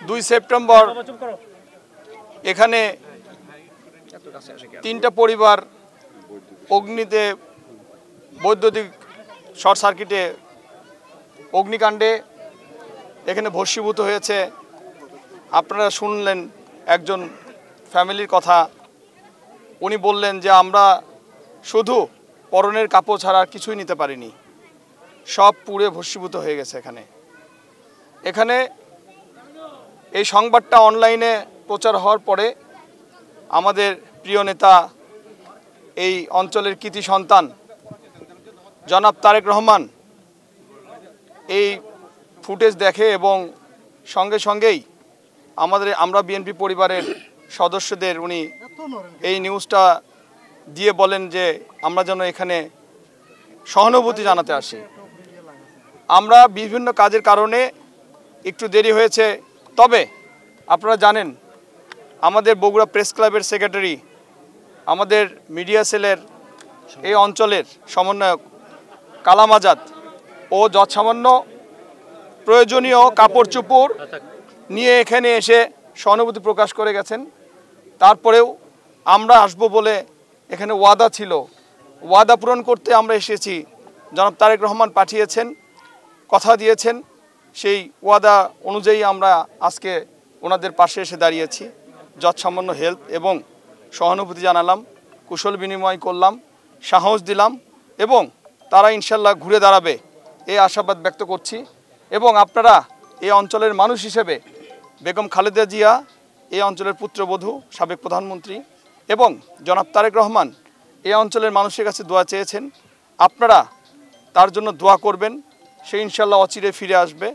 দুই সেপ্টেম্বর এখানে 3টা পরিবার অগ্নিতে বৈদ্যুতিক শর্ট সার্কিটে অগ্নিকাণ্ডে এখানে ভস্মীভূত হয়েছে। আপনারা শুনলেন একজন ফ্যামিলির কথা। উনি বললেন যে আমরা শুধু পরনের কাপড় ছাড়া আর কিছুই নিতে পারিনি, সব পুড়ে ভস্মীভূত হয়ে গেছে। এখানে এই সংবাদটা অনলাইনে প্রচার হওয়ার পরে আমাদের প্রিয় নেতা, এই অঞ্চলের কৃতি সন্তান জনাব তারেক রহমান এই ফুটেজ দেখে এবং সঙ্গেই আমরা বিএনপি পরিবারের সদস্যদের উনি এই নিউজটা দিয়ে বলেন যে আমরা যেন এখানে সহানুভূতি জানাতে আসি। আমরা বিভিন্ন কাজের কারণে একটু দেরি হয়েছে, তবে আপনারা জানেন আমাদের বগুড়া প্রেস ক্লাবের সেক্রেটারি, আমাদের মিডিয়া সেলের এই অঞ্চলের সমন্বয়ক কালাম আজাদ ও যৎসামান্য প্রয়োজনীয় কাপড় চোপড় নিয়ে এখানে এসে সহানুভূতি প্রকাশ করে গেছেন। তারপরেও আমরা আসবো বলে এখানে ওয়াদা ছিল, ওয়াদা পূরণ করতে আমরা এসেছি। জনাব তারেক রহমান পাঠিয়েছেন, কথা দিয়েছেন, সেই ওয়াদা অনুযায়ী আমরা আজকে ওনাদের পাশে এসে দাঁড়িয়েছি। যৎসামান্য হেল্প এবং সহানুভূতি জানালাম, কুশল বিনিময় করলাম, সাহস দিলাম এবং তারা ইনশাল্লাহ ঘুরে দাঁড়াবে এই আশাবাদ ব্যক্ত করছি। এবং আপনারা এই অঞ্চলের মানুষ হিসেবে বেগম খালেদা জিয়া, এই অঞ্চলের পুত্রবধূ, সাবেক প্রধানমন্ত্রী এবং জনাব তারেক রহমান এই অঞ্চলের মানুষের কাছে দোয়া চেয়েছেন। আপনারা তার জন্য দোয়া করবেন, সে ইনশাল্লাহ অচিরে ফিরে আসবে।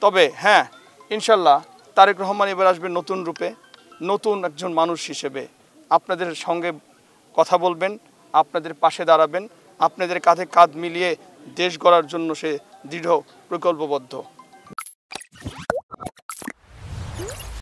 তবে হ্যাঁ, ইনশাল্লাহ তারেক রহমান এবার আসবে নতুন রূপে, নতুন একজন মানুষ হিসেবে। আপনাদের সঙ্গে কথা বলবেন, আপনাদের পাশে দাঁড়াবেন, আপনাদের কাঁধে কাঁধ মিলিয়ে দেশ গড়ার জন্য সে দৃঢ় প্রকল্পবদ্ধ।